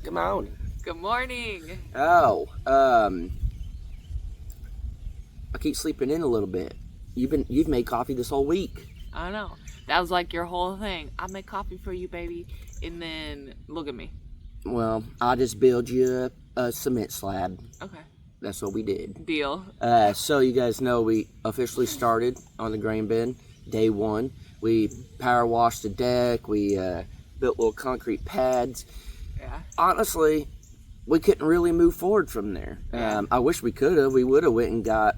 Good morning. Good morning. Oh, I keep sleeping in a little bit. You've made coffee this whole week. I know. That was like your whole thing. I make coffee for you, baby. And then look at me. Well, I just build you a cement slab. Okay. That's what we did. Deal. So you guys know we officially started on the grain bin day one. We power washed the deck. We built little concrete pads. Yeah. Honestly, we couldn't really move forward from there. Yeah. I wish we could have. We would have went and got,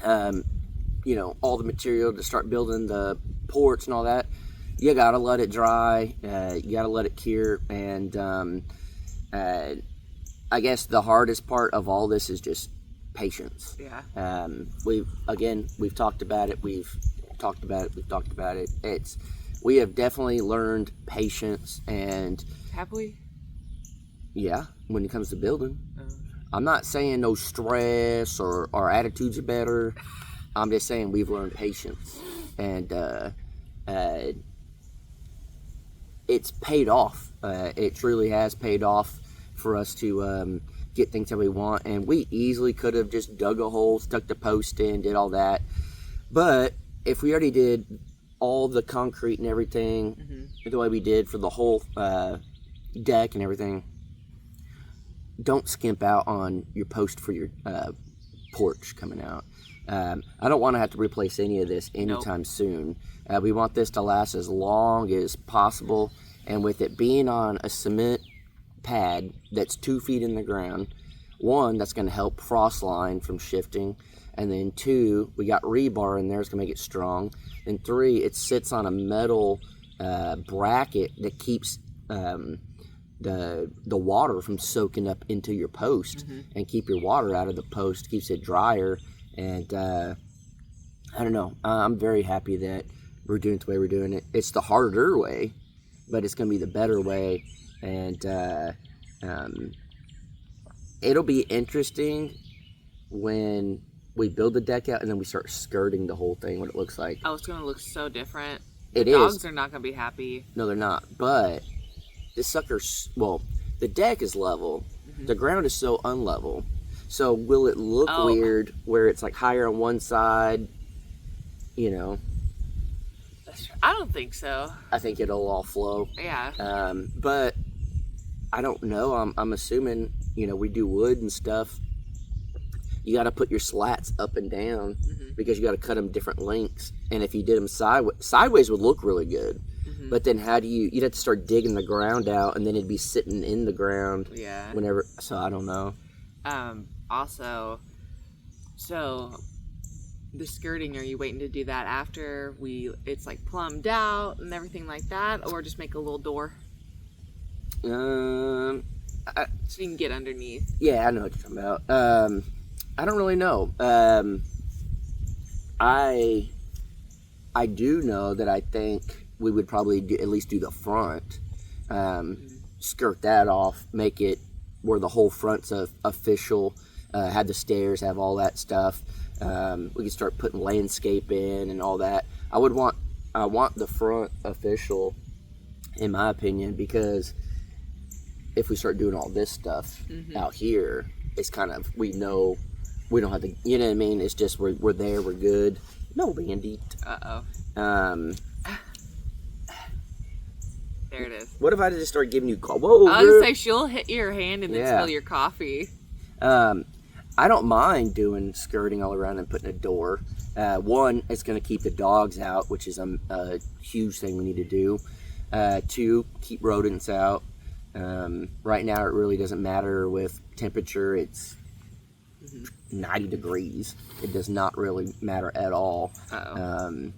all the material to start building the porch and all that. You gotta let it dry. You gotta let it cure. And I guess the hardest part of all this is just patience. Yeah. We've talked about it. We've talked about it. We have definitely learned patience, and Have we? yeah, when it comes to building. Oh. I'm not saying no stress or our attitudes are better. I'm just saying we've learned patience, and it's paid off. It truly has paid off for us to get things that we want. And we easily could have just dug a hole, stuck the post in, did all that. But if we already did all the concrete and everything the way we did for the whole deck and everything, don't skimp out on your post for your porch coming out. I don't want to have to replace any of this anytime soon. We want this to last as long as possible, and with it being on a cement pad that's 2 feet in the ground, one, that's going to help frost line from shifting, and then two, we got rebar in there, it's going to make it strong, and three, it sits on a metal bracket that keeps the water from soaking up into your post and keep your water out of the post, keeps it drier. And I don't know, I'm very happy that we're doing it the way we're doing it. It's the harder way, but it's going to be the better way. And it'll be interesting when we build the deck out and then we start skirting the whole thing, what it looks like. Oh, it's going to look so different. It The is. dogs are not going to be happy. No, they're not. But this sucker's, well, the deck is level. The ground is so unlevel. So will it look weird where it's like higher on one side? That's true. I don't think so. I think it'll all flow. Yeah. But I don't know. I'm assuming, we do wood and stuff. You got to put your slats up and down because you got to cut them different lengths. And if you did them sideways would look really good. But then you'd have to start digging the ground out, and then it'd be sitting in the ground. Yeah. Whenever, so I don't know. Also, so the skirting, are you waiting to do that after it's like plumbed out and everything like that, or just make a little door so you can get underneath? Yeah, I know what you're talking about. I don't really know. I do know that I think we would probably at least do the front, skirt that off, make it where the whole front's official, have the stairs, have all that stuff. We could start putting landscape in and all that. I want the front official, in my opinion, because if we start doing all this stuff out here, it's kind of, we know we don't have to, you know what I mean? It's just we're there, we're good. No, Randy. There it is. What if I just start giving you call? Whoa, I was gonna say she'll hit your hand and then spill your coffee. I don't mind doing skirting all around and putting a door. One, it's going to keep the dogs out, which is a huge thing we need to do. Two, keep rodents out. Right now, it really doesn't matter with temperature. It's 90 degrees. It does not really matter at all. The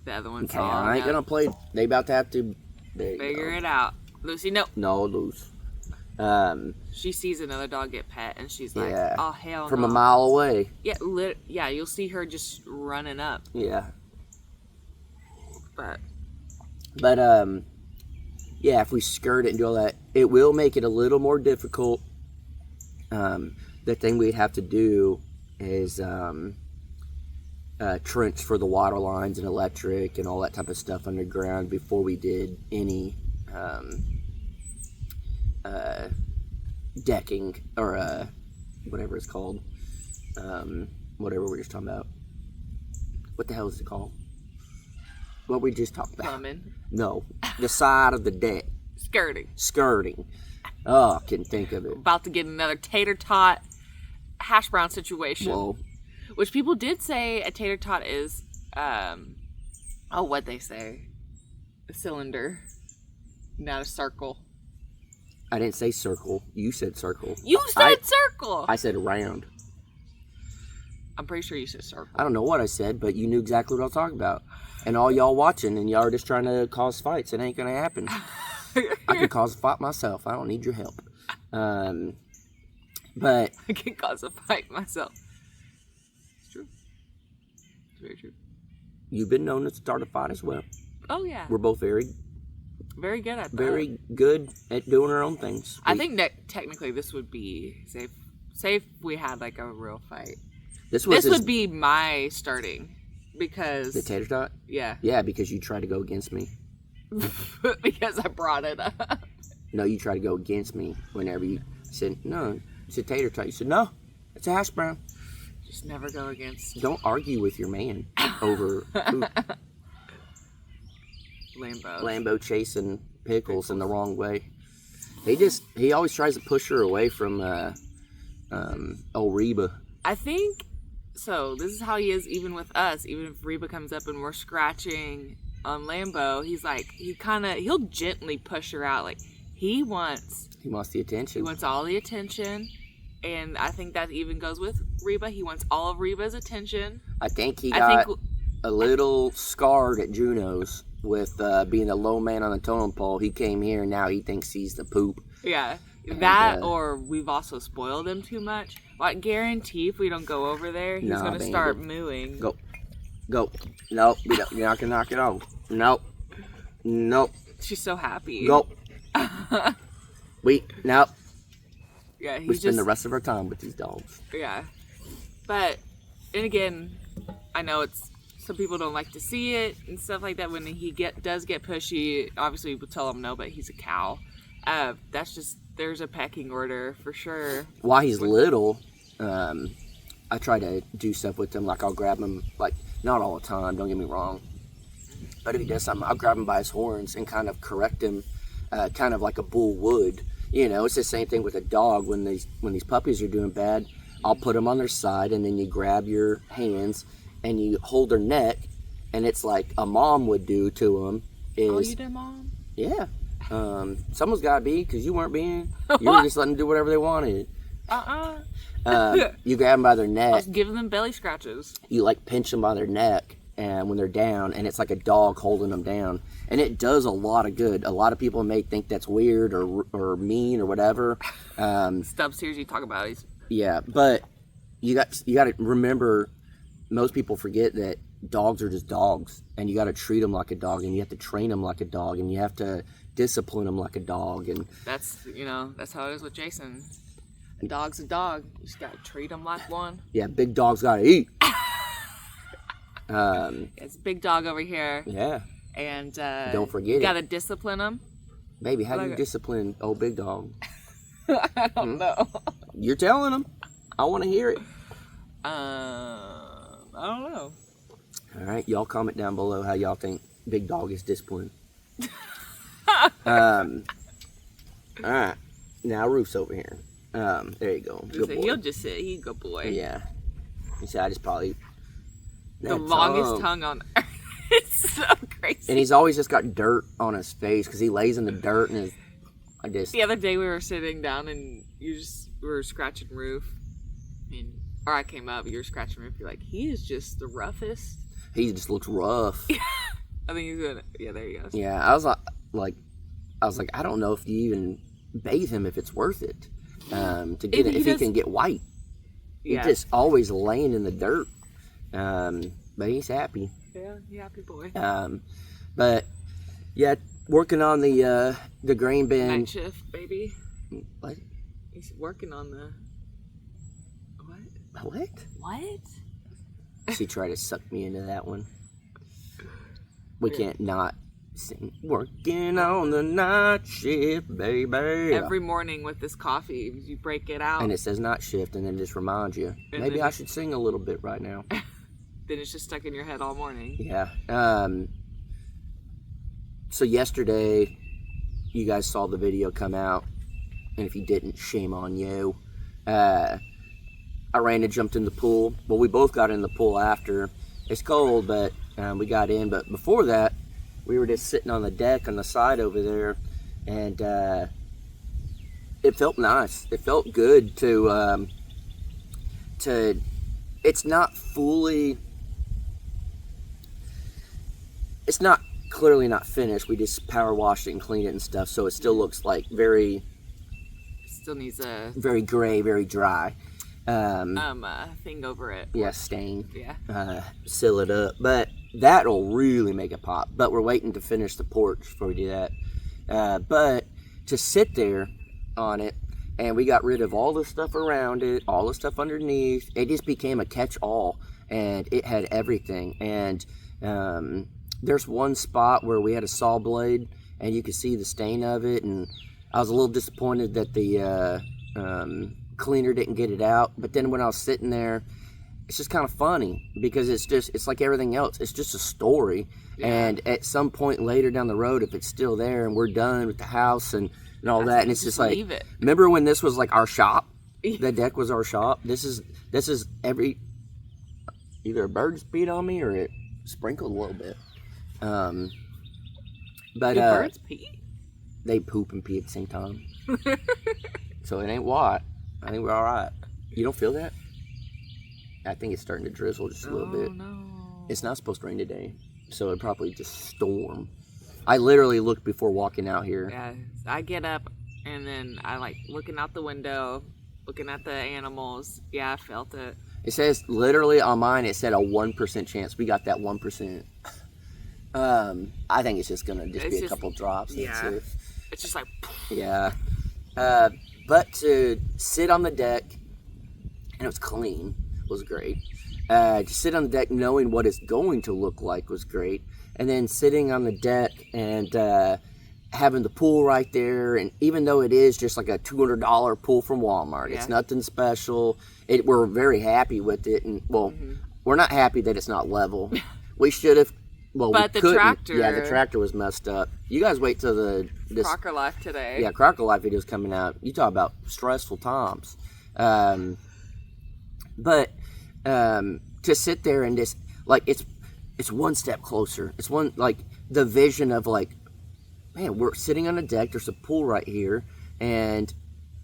other one's okay, I ain't gonna play. They about to have to figure it out. Lucy, no. No, lose. She sees another dog get pet, and she's like, "Oh hell!" From a mile away. Yeah, you'll see her just running up. Yeah. But yeah, if we skirt it and do all that, it will make it a little more difficult. The thing we'd have to do is trench for the water lines and electric and all that type of stuff underground before we did any decking or whatever it's called. Whatever we're just talking about. What the hell is it called? What we just talked about? Plumbing. No, the side of the deck. Skirting. Oh, I couldn't think of it. About to get another tater tot hash brown situation. Whoa. Which people did say a tater tot is, what'd they say? A cylinder, not a circle. I didn't say circle. You said circle. You said circle! I said round. I'm pretty sure you said circle. I don't know what I said, but you knew exactly what I was talking about. And all y'all watching, and y'all are just trying to cause fights. It ain't gonna happen. I can cause a fight myself. I don't need your help. But I can cause a fight myself. It's true. It's very true. you've been known to start a fight as well. Oh yeah. We're both very Very good at that. very good at doing our own things. I think that technically this would be safe. Say if we had like a real fight. this Would be my starting because the tater tot. yeah. Yeah, because you tried to go against me. Because I brought it up. No, you tried to go against me whenever you said no. It's a tater tot. You said no. It's a hash brown. Just never go against Don't argue with your man over food. Lambo chasing pickles in the wrong way. He always tries to push her away from old Reba. I think so. This is how he is even with us. Even if Reba comes up and we're scratching on Lambo, he's like he'll gently push her out. Like he wants the attention. He wants all the attention, and I think that even goes with Reba. He wants all of Reba's attention. I think he got a little scarred at Juno's with being the low man on the totem pole. He came here, and now he thinks he's the poop. Yeah, that or we've also spoiled him too much. Like, guarantee if we don't go over there, he's going to start mooing. Go. Nope, you're not going to knock it off. Nope. She's so happy. Go. Nope. Yeah, we spend the rest of our time with these dogs. Yeah. But, and again, I know some people don't like to see it and stuff like that. When he does get pushy, obviously we'll tell him no, but he's a cow. That's just, there's a pecking order for sure. While he's little, I try to do stuff with him. Like I'll grab him, like not all the time, don't get me wrong. But if he does something, I'll grab him by his horns and kind of correct him, kind of like a bull would. You know, it's the same thing with a dog. When these puppies are doing bad, I'll put them on their side, and then you grab your hands and you hold their neck, and it's like a mom would do to them. Oh, you did, Mom? Yeah. Someone's got to be, because you weren't being. You were just letting them do whatever they wanted. You grab them by their neck. I was giving them belly scratches. You like pinch them by their neck, and when they're down, and it's like a dog holding them down, and it does a lot of good. A lot of people may think that's weird or mean or whatever. Stubbs hears you talk about it. Yeah, but you got to remember, most people forget that dogs are just dogs, and you got to treat them like a dog, and you have to train them like a dog, and you have to discipline them like a dog. And that's how it is with Jason. A dog's a dog. You just got to treat them like one. Yeah, big dogs got to eat. It's big dog over here. Yeah. And don't forget you got to discipline them. Baby, how do you discipline old big dog? I don't know. You're telling them. I want to hear it. I don't know. All right, y'all comment down below how y'all think big dog is disciplined. All right, now Roof's over here. There you go. Good boy. He'll just sit. He's a good boy. Yeah. He said I just probably the longest tongue on earth. It's so crazy. And he's always just got dirt on his face because he lays in the dirt and The other day we were sitting down and we were scratching Roof, or I came up. You were scratching Roof. You're like, he is just the roughest. He just looks rough. I think he's gonna. Yeah, there he goes. Yeah, I was like, I don't know if you even bathe him if it's worth it. To get if he can get white. Yeah. He's just always laying in the dirt. But he's happy. Yeah, happy boy. But yeah, working on the grain bin. Night shift, baby. What? He's working on the what? What? She tried to suck me into that one. We can't not Sing, working on the night shift, baby. Every morning with this coffee, you break it out. And it says night shift, and then just reminds you. And Maybe then I should sing a little bit right now. Then it's just stuck in your head all morning. Yeah. So yesterday, you guys saw the video come out, and if you didn't, shame on you. I ran and jumped in the pool. Well, we both got in the pool after. It's cold, but we got in. But before that, we were just sitting on the deck on the side over there, and it felt nice. It felt good to. It's not fully. It's not clearly not finished. We just power washed it and cleaned it and stuff, so it still looks like very. Still needs a very gray, very dry. thing over it. Yeah, stain. Yeah. Seal it up, but that'll really make it pop. But we're waiting to finish the porch before we do that. But to sit there on it, and we got rid of all the stuff around it, all the stuff underneath. It just became a catch-all, and it had everything. And there's one spot where we had a saw blade, and you could see the stain of it, and I was a little disappointed that the cleaner didn't get it out. But then when I was sitting there, it's just kind of funny because it's like everything else. It's just a story. Yeah. And at some point later down the road, if it's still there and we're done with the house and all that, and it's just like, leave it. Remember when this was like our shop? The deck was our shop. This is every, either a bird's peed on me or it sprinkled a little bit. But Do birds pee? they poop and pee at the same time. So it ain't what. I think we're all right. You don't feel that? I think it's starting to drizzle just a little bit. No. It's not supposed to rain today, so it'd probably just storm. I literally looked before walking out here. Yeah, I get up and then I like looking out the window, looking at the animals. Yeah, I felt it. It says literally on mine. It said a 1% chance. We got that 1%. I think it's just gonna be a couple drops. Yeah. That's it. It's just like. Yeah. But to sit on the deck, and it was clean, was great. To sit on the deck knowing what it's going to look like was great. And then sitting on the deck and having the pool right there, and even though it is just like a $200 pool from Walmart, Yeah. it's nothing special. We're very happy with it, and we're not happy that it's not level. We should have. Well, But we the couldn't. tractor- Yeah, the tractor was messed up. You guys wait till this Crocker Life today. yeah, Crocker Life videos coming out. You talk about stressful times. But to sit there and just like it's one step closer. It's one like the vision of like, man, we're sitting on a deck. There's a pool right here, and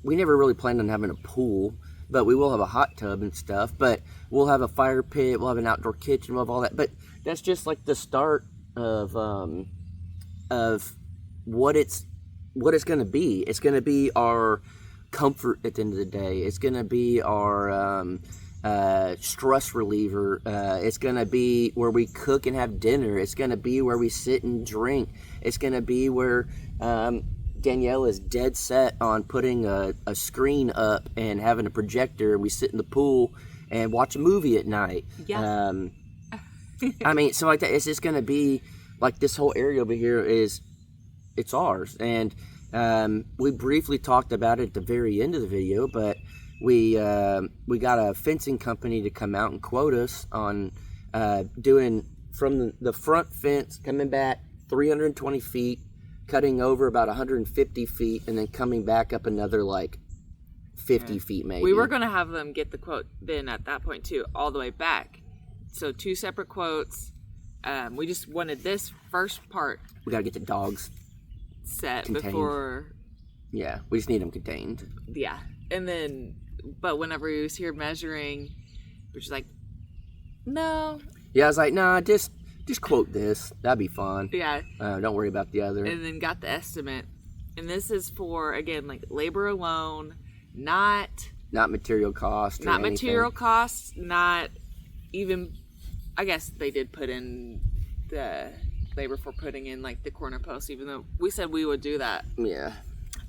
we never really planned on having a pool, but we will have a hot tub and stuff. But we'll have a fire pit. We'll have an outdoor kitchen. We'll have all that. But that's just like the start of what it's going to be. It's going to be our comfort at the end of the day. It's going to be our stress reliever. It's going to be where we cook and have dinner. It's going to be where we sit and drink. It's going to be where Danielle is dead set on putting a screen up and having a projector, and we sit in the pool and watch a movie at night. Yeah. I mean, so like that, it's just going to be like this whole area over here it's ours. And we briefly talked about it at the very end of the video, but we got a fencing company to come out and quote us on doing from the front fence, coming back 320 feet, cutting over about 150 feet, and then coming back up another like 50 feet maybe. We were going to have them get the quote then at that point too, all the way back. So 2 separate quotes. We just wanted this first part We got to get the dogs. set Contained. before. Yeah, we just need them contained. Yeah. And then, but whenever he was here measuring, we're just like, no. Yeah, I was like, nah, just quote this. That'd be fun. Yeah. Don't worry about the other. And then got the estimate. And this is for, again, like labor alone, not Material cost. Or anything. material costs, not even, I guess they did put in the labor for putting in like the corner posts, even though we said we would do that. Yeah.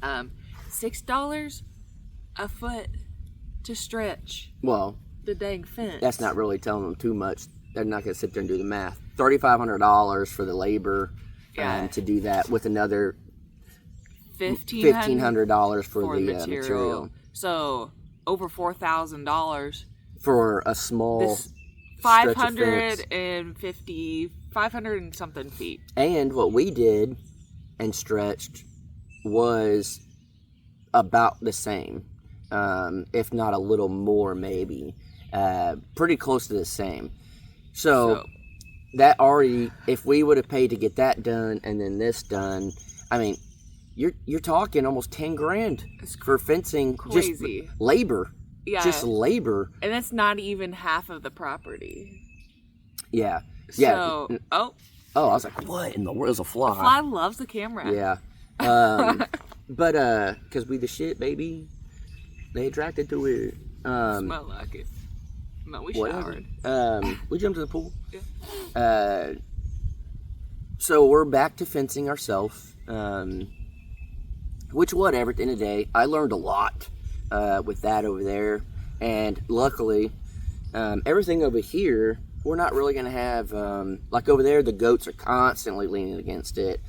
$6 a foot to stretch Well, the dang fence. that's not really telling them too much. They're not going to sit there and do the math. $3,500 for the labor Yeah. to do that with another $1,500 for the material. So over $4,000. For a small This stretch of fence. 500 and something feet. And what we did and stretched was about the same, if not a little more, maybe. Pretty close to the same. So that already, if we would have paid to get that done and then this done, I mean, you're talking almost $10,000 for fencing, crazy. Just labor. Yeah. Just labor. And that's not even half of the property. Yeah. So, I was like, what in the world is a fly? A fly loves the camera. Yeah. But, because we the shit, baby. They attracted to it. Smell like it. No, we showered. We jumped in the pool. Yeah. So we're back to fencing ourselves. Which, whatever, at the end of the day, I learned a lot with that over there. And luckily, everything over here, we're not really going to have, like over there, the goats are constantly leaning against it.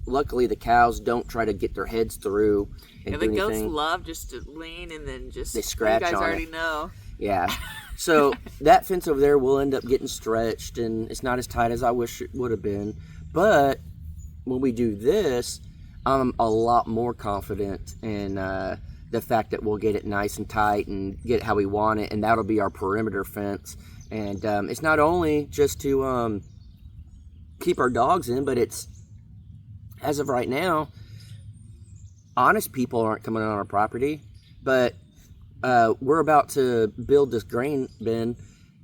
Luckily, the cows don't try to get their heads through. And the do goats anything. love just to lean and then just, they scratch you guys on already it. know. Yeah. So that fence over there will end up getting stretched, and it's not as tight as I wish it would have been. But when we do this, I'm a lot more confident in the fact that we'll get it nice and tight and get it how we want it, and that'll be our perimeter fence. And it's not only just to keep our dogs in, but it's, as of right now, honest people aren't coming on our property, but we're about to build this grain bin,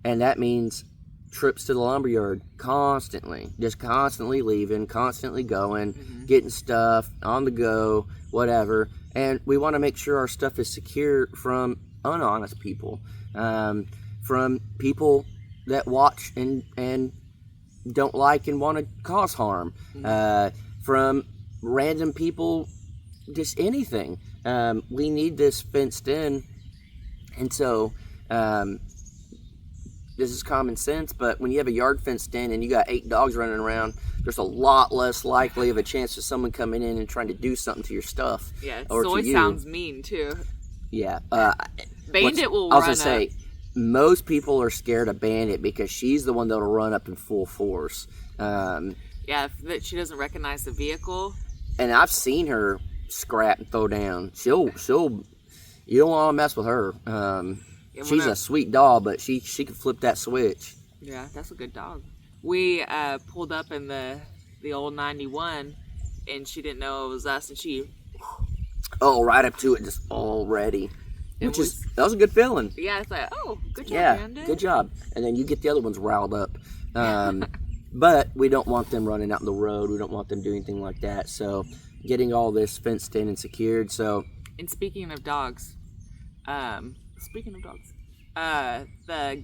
and that means trips to the lumberyard constantly, just constantly leaving, constantly going, getting stuff on the go, whatever. And we want to make sure our stuff is secure from unhonest people, from people that watch and don't like and want to cause harm, from random people, just anything. We need this fenced in. And so, this is common sense, but when you have a yard fenced in and you got 8 dogs running around, there's a lot less likely of a chance of someone coming in and trying to do something to your stuff. Yeah, or Zoe to you. sounds mean too. Yeah. Bandit will I was run gonna say, most people are scared of Bandit because she's the one that'll run up in full force. Yeah, if she doesn't recognize the vehicle. And I've seen her scrap and throw down. She'll. You don't want to mess with her. She's a sweet dog, but she can flip that switch. Yeah, that's a good dog. We pulled up in the old 91, and she didn't know it was us, and she... Oh, right up to it, just all ready. That was a good feeling. Yeah, it's like, oh, good job, Yeah, Bandit. good job. And then you get the other ones riled up. But we don't want them running out in the road. We don't want them doing anything like that. So getting all this fenced in and secured. So... And speaking of dogs, the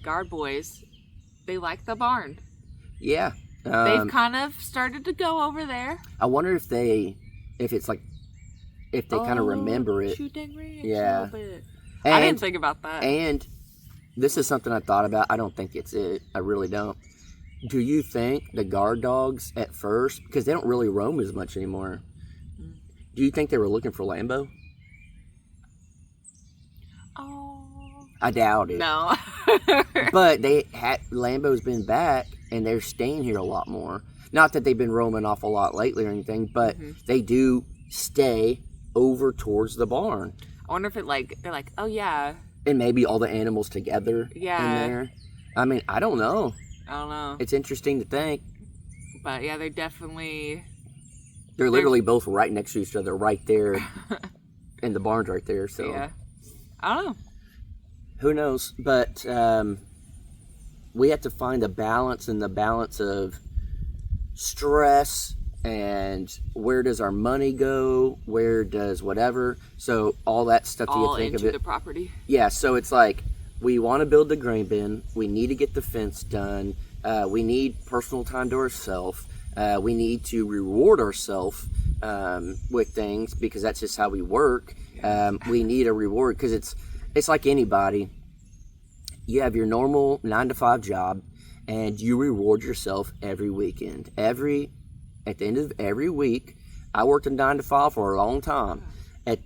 guard boys, they like the barn. Yeah. They've kind of started to go over there. I wonder if they kind of remember it. Shooting ranch, Yeah. a little bit. And, I didn't think about that. And this is something I thought about. I don't think it's it. I really don't. Do you think the guard dogs at first, because they don't really roam as much anymore, do you think they were looking for Lambo? Oh. I doubt it. No. But Lambo's been back, and they're staying here a lot more. Not that they've been roaming off a lot lately or anything, but they do stay over towards the barn. I wonder if they're like, oh yeah. And maybe all the animals together in there. I mean, I don't know. I don't know. It's interesting to think. But yeah, they're definitely... They're literally both right next to each other, right there. And the barn's right there, so... Yeah. I don't know. Who knows? But we have to find a balance, in the balance of stress and where does our money go, where does whatever. So all that stuff that you think of it. All into the property. Yeah, so it's like, we want to build the grain bin. We need to get the fence done. We need personal time to ourselves. We need to reward ourselves with things, because that's just how we work. We need a reward, because it's like anybody. You have your normal 9-to-5 job, and you reward yourself every weekend. At the end of every week, I worked a 9 to 5 for a long time.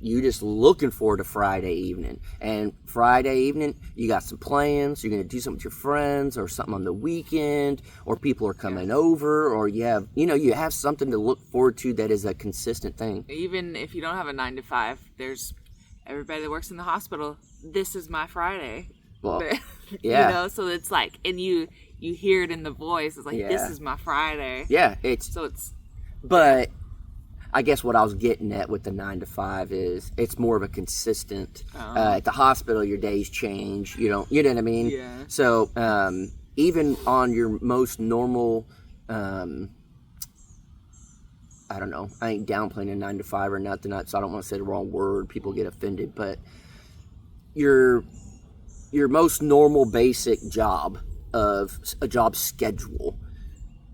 You just looking forward to Friday evening. And Friday evening, you got some plans. You're going to do something with your friends or something on the weekend, or people are coming over, or you have something to look forward to that is a consistent thing. Even if you don't have a 9 to 5, there's everybody that works in the hospital. This is my Friday. Well, yeah. So it's like, and you hear it in the voice. It's like, this is my Friday. Yeah, but I guess what I was getting at with the 9 to 5 is it's more of a consistent. At the hospital, your days change. You know what I mean? Yeah. So even on your most normal, I don't know. I ain't downplaying a 9 to 5 or nothing. So I don't want to say the wrong word. People get offended, but your most normal, basic job of a job schedule,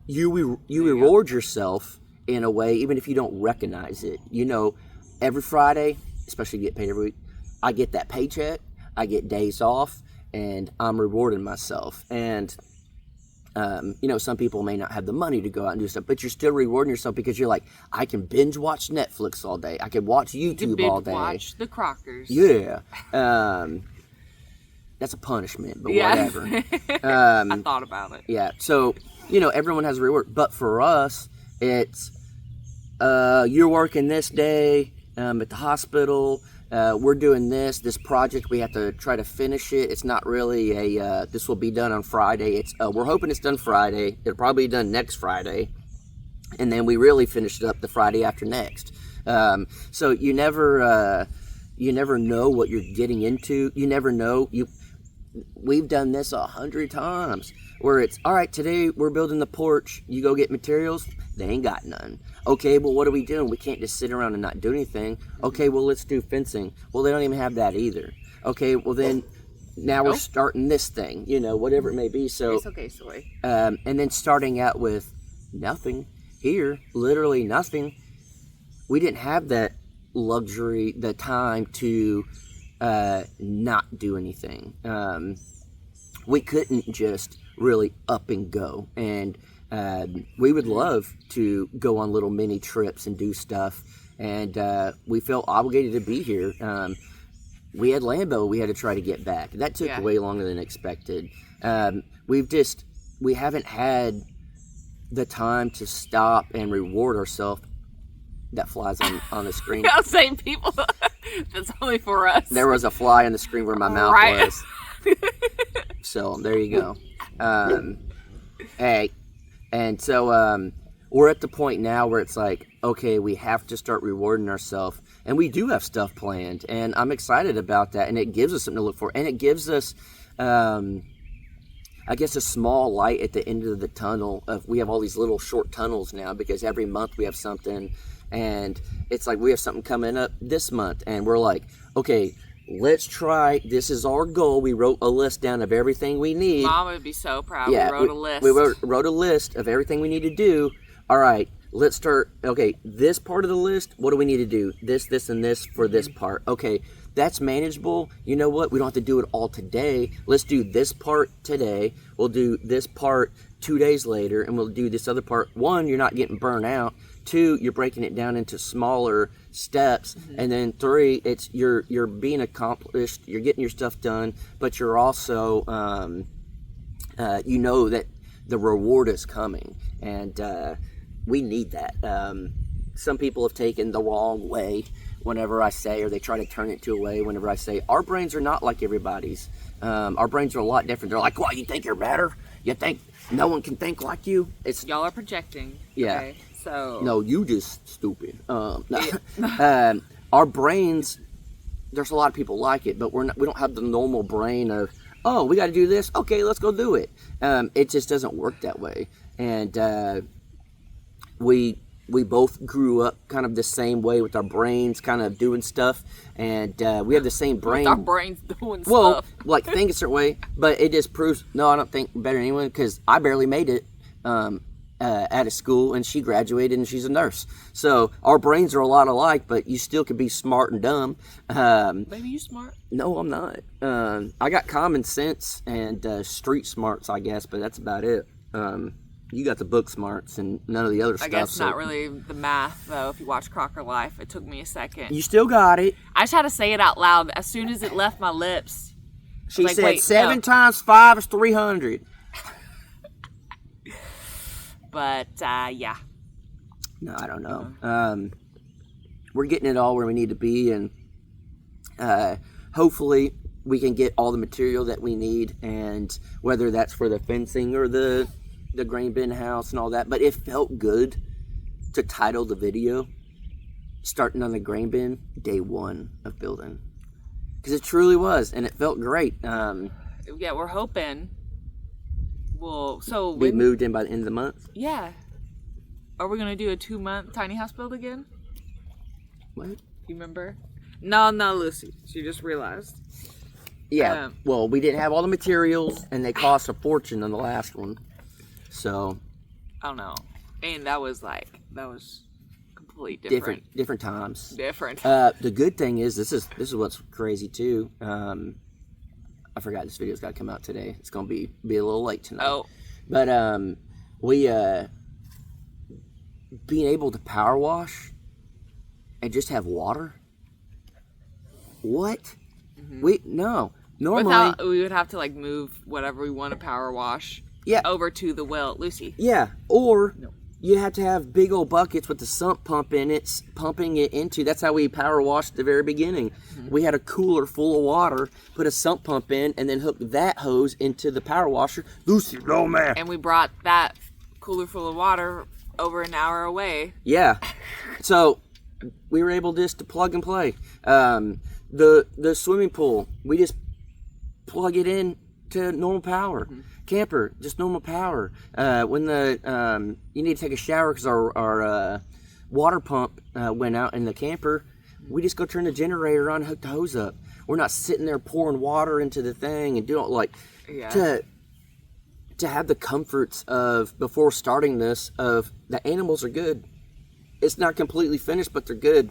you reward yourself in a way, even if you don't recognize it. Every Friday, especially get paid every week, I get that paycheck, I get days off, and I'm rewarding myself. And some people may not have the money to go out and do stuff, but you're still rewarding yourself because you're like, I can binge watch Netflix all day, I can watch YouTube all day, watch the Crockers. Yeah. That's a punishment, but whatever. I thought about it. Yeah. So everyone has a reward, but for us, it's you're working this day at the hospital. We're doing this project. We have to try to finish it. It's not really this will be done on Friday. It's we're hoping it's done Friday. It'll probably be done next Friday, and then we really finish it up the Friday after next. So you never know what you're getting into. You never know. We've done this 100 times where it's, all right, today we're building the porch. You go get materials. They ain't got none. Okay, well, what are we doing? We can't just sit around and not do anything. Okay, well, let's do fencing. Well, they don't even have that either. Okay, well, then now we're starting this thing, whatever it may be. So it's okay, soy. And then starting out with nothing here, literally nothing. We didn't have that luxury, the time to not do anything. We couldn't just really up and go, and we would love to go on little mini trips and do stuff, and we felt obligated to be here. We had Lambeau we had to try to get back. That took way longer than expected. We haven't had the time to stop and reward ourselves. That flies on the screen. I'll say people. That's only for us. There was a fly on the screen where my mouth was. So there you go. Hey, and so we're at the point now where it's like, okay, we have to start rewarding ourselves, and we do have stuff planned, and I'm excited about that, and it gives us something to look for, and it gives us, I guess, a small light at the end of the tunnel. We have all these little short tunnels now because every month we have something. And it's like we have something coming up this month, and we're like, okay, let's try. This is our goal. We wrote a list down of everything we need. Mom would be so proud. Yeah, we wrote a list. We wrote a list of everything we need to do. All right, let's start. Okay, this part of the list, what do we need to do? This, and this for this part. Okay, that's manageable. You know what? We don't have to do it all today. Let's do this part today. We'll do this part 2 days later, and we'll do this other part. 1, you're not getting burnt out. 2, you're breaking it down into smaller steps, and then 3, it's you're being accomplished, you're getting your stuff done, but you're also that the reward is coming, and we need that. Some people have taken the wrong way whenever I say, or they try to turn it to a way whenever I say our brains are not like everybody's. Our brains are a lot different. They're like, well, you think you're better? You think no one can think like you? It's y'all are projecting. Yeah. Okay? So no, you just stupid. Our brains, there's a lot of people like it, but we don't have the normal brain of, oh, we got to do this. Okay, let's go do it. It just doesn't work that way. And we both grew up kind of the same way with our brains, kind of doing stuff, and we have the same brain. With our brains doing well, stuff. Like think a certain way, but it just proves no, I don't think better than anyone because I barely made it. out of school, and she graduated, and she's a nurse. So our brains are a lot alike, but you still could be smart and dumb. Maybe you smart. No, I'm not. I got common sense and street smarts, I guess, but that's about it. You got the book smarts and none of the other stuff. I guess so not really the math, though. If you watch Crocker Life, it took me a second. You still got it. I just had to say it out loud. As soon as it left my lips, She like, said wait, 7 no. times 5 is 300. But, yeah. No, I don't know. We're getting it all where we need to be, and hopefully we can get all the material that we need, and whether that's for the fencing or the grain bin house and all that. But it felt good to title the video starting on the grain bin day 1 of building, because it truly was, and it felt great. Yeah, we're hoping we'll... So We when, moved in by the end of the month. yeah. Are we going to do a 2-month tiny house build again? What? You remember? No, Lucy. She just realized. Yeah. Well, we didn't have all the materials, and they cost a fortune on the last one. So I don't know. And that was completely different. different times. Different. The good thing is this is what's crazy too. I forgot this video's got to come out today. It's gonna be a little late tonight. Oh. But we being able to power wash and just have water. What? Mm-hmm. Normally Without, we would have to like move whatever we want to power wash over to the well, Lucy. Yeah, or you have to have big old buckets with the sump pump in it, pumping it into. That's how we power washed at the very beginning. Mm-hmm. We had a cooler full of water, put a sump pump in, and then hooked that hose into the power washer. Lucy, no man. And we brought that cooler full of water over an hour away. Yeah, so we were able just to plug and play. The swimming pool, we just plug it in to normal power. Mm-hmm. Camper, just normal power. When you need to take a shower because our water pump went out in the camper, we just go turn the generator on and hook the hose up. We're not sitting there pouring water into the thing and doing to have the comforts of before starting this of the animals are good. It's not completely finished, but they're good.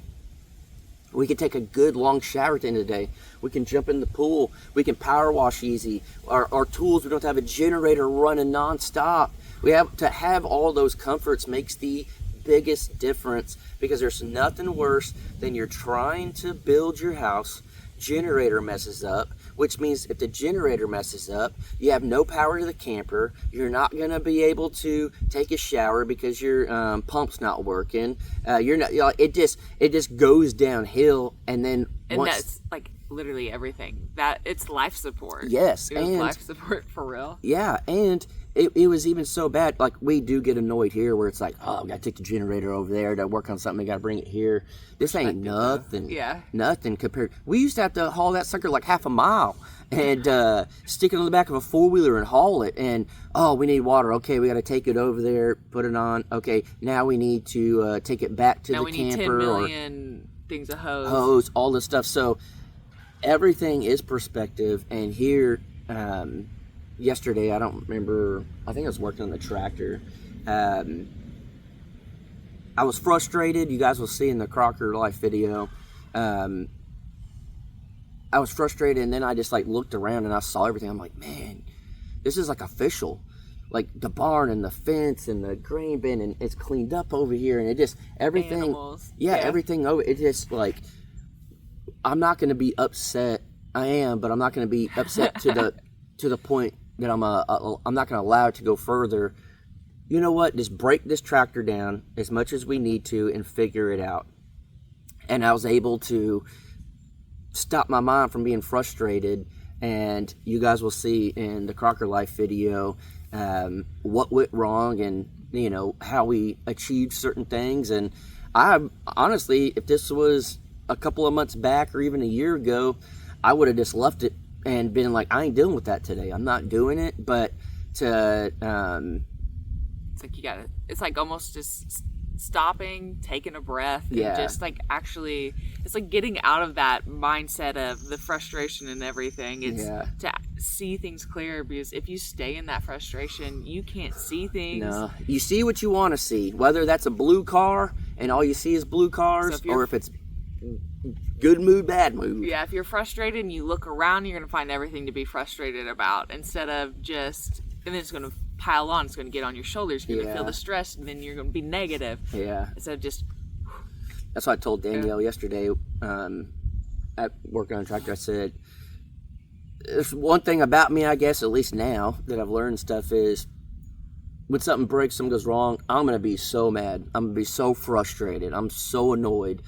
We can take a good long shower at the end of the day. We can jump in the pool. We can power wash easy. Our tools, we don't have a generator running nonstop. We have to have all those comforts makes the biggest difference, because there's nothing worse than you're trying to build your house, generator messes up, which means if the generator messes up, you have no power to the camper. You're not going to be able to take a shower because your pump's not working. You're not. It just goes downhill, and then that's like literally everything. That it's life support. Yes, it was life support for real. Yeah, and it was even so bad. Like, we do get annoyed here where it's like, oh, I got to take the generator over there to work on something. I got to bring it here. This ain't nothing. Yeah. Nothing compared. We used to have to haul that sucker like half a mile and stick it on the back of a 4-wheeler and haul it. And, oh, we need water. Okay, we got to take it over there, put it on. Okay, now we need to take it back to the camper. Now we need 10 million things of hose. Hose, all this stuff. So everything is perspective. And here... yesterday, I don't remember, I think I was working on the tractor. I was frustrated. You guys will see in the Crocker Life video. I was frustrated, and then I just looked around and I saw everything. I'm like, man, this is official. Like the barn and the fence and the grain bin, and it's cleaned up over here, and it just, everything. Animals. Yeah, everything over. It just I'm not going to be upset. I am, but I'm not going to be upset to the point that I'm not going to allow it to go further. You know what? Just break this tractor down as much as we need to and figure it out. And I was able to stop my mind from being frustrated. And you guys will see in the Crocker Life video what went wrong and how we achieved certain things. And I honestly, if this was a couple of months back or even a year ago, I would have just left it and been like, I ain't dealing with that today. I'm not doing it. But it's like you gotta, it's like almost just stopping, taking a breath, and just actually, it's like getting out of that mindset of the frustration and everything. It's to see things clearer, because if you stay in that frustration, you can't see things. No, you see what you want to see, whether that's a blue car and all you see is blue cars, So or if it's good mood, bad mood. Yeah, if you're frustrated and you look around, you're going to find everything to be frustrated about, instead of just, and then it's going to pile on, it's going to get on your shoulders, you're going to feel the stress, and then you're going to be negative. Yeah. Instead of just... That's what I told Danielle yesterday at working on a tractor. I said, there's one thing about me, I guess, at least now that I've learned stuff, is when something breaks, something goes wrong, I'm going to be so mad. I'm going to be so frustrated. I'm so annoyed.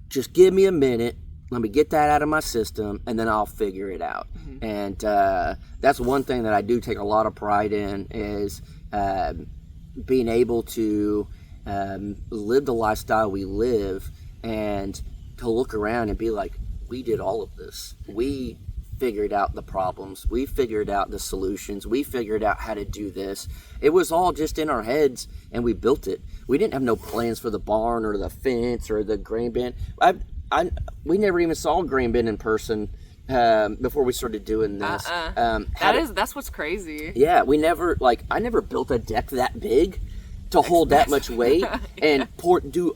Just give me a minute. Let me get that out of my system, and then I'll figure it out. Mm-hmm. And that's one thing that I do take a lot of pride in, is being able to live the lifestyle we live, and to look around and be like, we did all of this. We figured out the problems. We figured out the solutions. We figured out how to do this. It was all just in our heads, and we built it. We didn't have no plans for the barn or the fence or the grain bin. We never even saw a grain bin in person before we started doing this. That's what's crazy. Yeah, I never built a deck that big to hold that much weight. And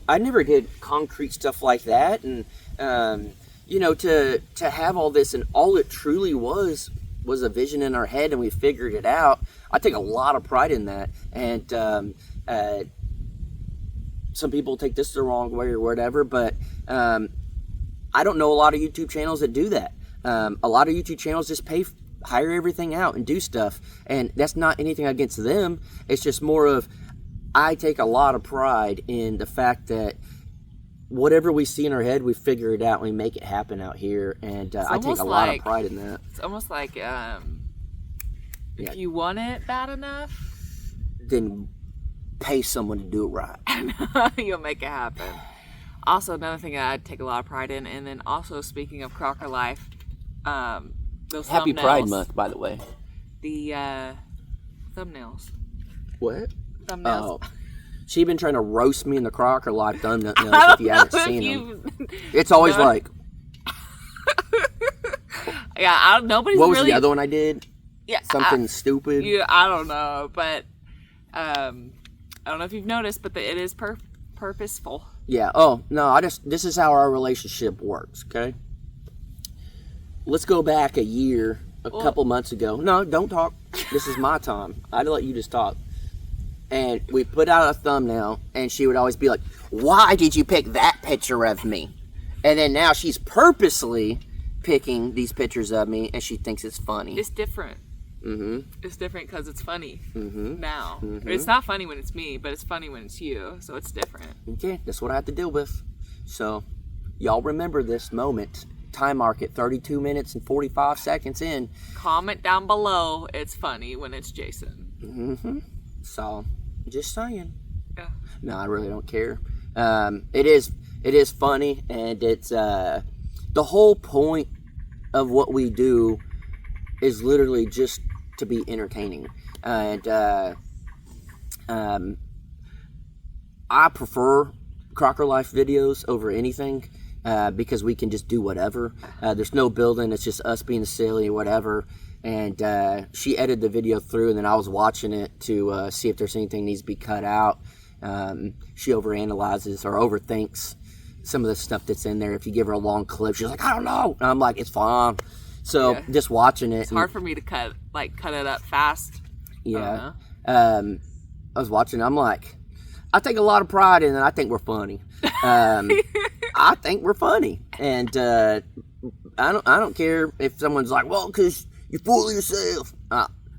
I never did concrete stuff like that. And to have all this, and all it truly was a vision in our head, and we figured it out. I take a lot of pride in that. And some people take this the wrong way or whatever, but I don't know a lot of YouTube channels that do that. A lot of YouTube channels just hire everything out and do stuff, and that's not anything against them. It's just more of, I take a lot of pride in the fact that whatever we see in our head, we figure it out and we make it happen out here, and I take a lot of pride in that. It's almost like if you want it bad enough, then pay someone to do it right. You'll make it happen. Also, another thing that I take a lot of pride in, and then also, speaking of Crocker Life, those Happy thumbnails, Pride Month, by the way. The thumbnails. What? Thumbnails. Oh. She's been trying to roast me in the Crocker Life thumbnails if you haven't seen them. It's always like... Yeah, nobody's What was really... the other one I did? Yeah, Something stupid? Yeah, I don't know, but... I don't know if you've noticed, but it is purposeful. Yeah. Oh, no, this is how our relationship works, okay? Let's go back a couple months ago. No, don't talk. This is my time. I'd let you just talk. And we put out a thumbnail, and she would always be like, why did you pick that picture of me? And then now she's purposely picking these pictures of me, and she thinks it's funny. It's different. Mm-hmm. It's different because it's funny now. Mm-hmm. It's not funny when it's me, but it's funny when it's you, so it's different. Okay, that's what I have to deal with. So, y'all remember this moment. Time market, 32 minutes and 45 seconds in. Comment down below, it's funny when it's Jason. Mm-hmm. So, just saying. Yeah. No, I really don't care. It is funny, and it's the whole point of what we do is literally just to be entertaining. And I prefer Crocker Life videos over anything, because we can just do whatever. There's no building, it's just us being silly or whatever. And she edited the video through, and then I was watching it to see if there's anything needs to be cut out. She overanalyzes or overthinks some of the stuff that's in there. If you give her a long clip, she's like, I don't know. And I'm like, it's fine. So just watching it. It's hard for me to cut it up fast. Yeah. I was watching, I'm like, I take a lot of pride in it. I think we're funny. I think we're funny. And I don't care if someone's like, well, because you fool yourself.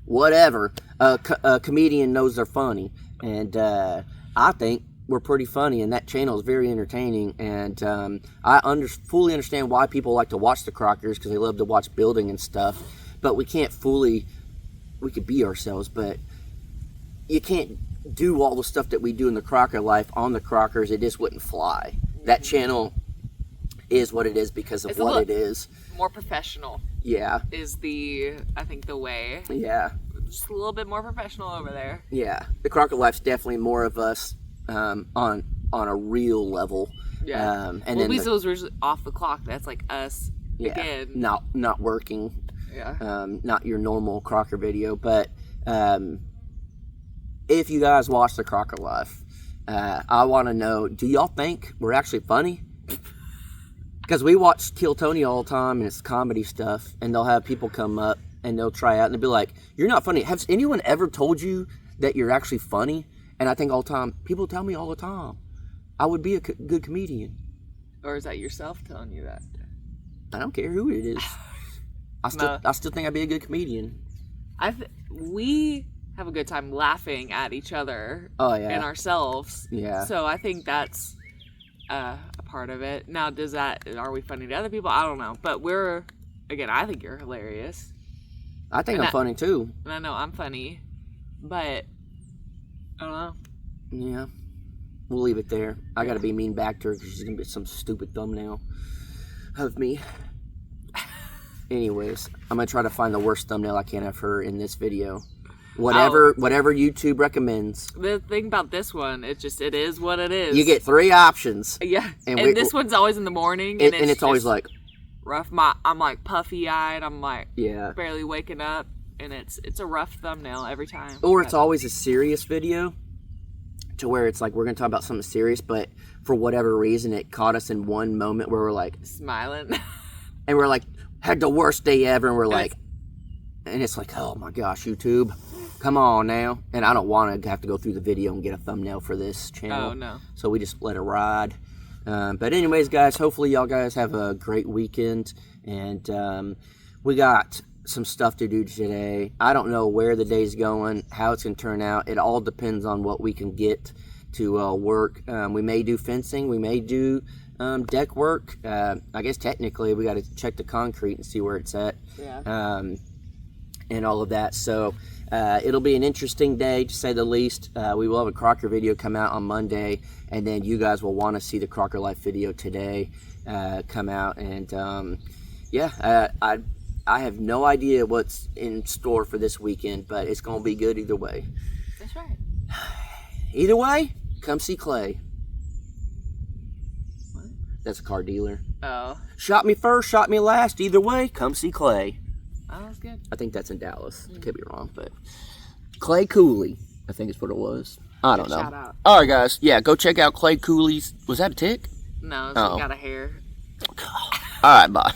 Whatever. A comedian knows they're funny. And I think we're pretty funny, and that channel is very entertaining. And I fully understand why people like to watch the Crockers, because they love to watch building and stuff. But we can't we could be ourselves, but you can't do all the stuff that we do in the Crocker Life on the Crockers. It just wouldn't fly. That channel is what it is because of what it is. More professional. Yeah. Is I think the way. Yeah. Just a little bit more professional over there. Yeah. The Crocker Life's definitely more of us on a real level. Yeah. And then Weasel's off the clock. That's like us again. Not working. Yeah. Not your normal Crocker video, but if you guys watch the Crocker Life, I want to know, do y'all think we're actually funny? Because we watch Kill Tony all the time, and it's comedy stuff, and they'll have people come up, and they'll try out, and they'll be like, you're not funny. Has anyone ever told you that you're actually funny? And I think all the time, people tell me all the time, I would be a good comedian. Or is that yourself telling you that? I don't care who it is. I still think I'd be a good comedian. We have a good time laughing at each other. Oh, yeah. And ourselves. Yeah. So I think that's a part of it. Now, are we funny to other people? I don't know. But I think you're hilarious. I think I'm funny too. And I know I'm funny. But, I don't know. Yeah. We'll leave it there. I gotta be mean back to her because she's gonna get some stupid thumbnail of me. Anyways, I'm gonna try to find the worst thumbnail I can of her in this video. Whatever YouTube recommends. The thing about this one, it is what it is. You get 3 options. Yeah, and this one's always in the morning, and it's always like rough. I'm like puffy eyed. I'm like barely waking up, and it's a rough thumbnail every time. Or it's always a serious video, to where it's like we're gonna talk about something serious, but for whatever reason, it caught us in one moment where we're like smiling, and we're like had the worst day ever, and we're like, and it's like, oh my gosh, YouTube. Come on now. And I don't want to have to go through the video and get a thumbnail for this channel. Oh, no. So we just let it ride. But anyways, guys, hopefully y'all guys have a great weekend. And we got some stuff to do today. I don't know where the day's going, how it's going to turn out. It all depends on what we can get to work. We may do fencing. We may do deck work. I guess technically we got to check the concrete and see where it's at. Yeah. And all of that. So it'll be an interesting day, to say the least. We will have a Crocker video come out on Monday, and then you guys will want to see the Crocker Life video today come out. And I have no idea what's in store for this weekend, but it's going to be good either way. That's right. Either way, come see Clay. What? That's a car dealer. Oh. Shot me first, shot me last. Either way, come see Clay. Oh, that's good. I think that's in Dallas. I could be wrong, but Clay Cooley, I think is what it was. I don't know. Shout out. All right, guys. Yeah, go check out Clay Cooley's. Was that a tick? No, it's Oh. got a hair. All right, bye.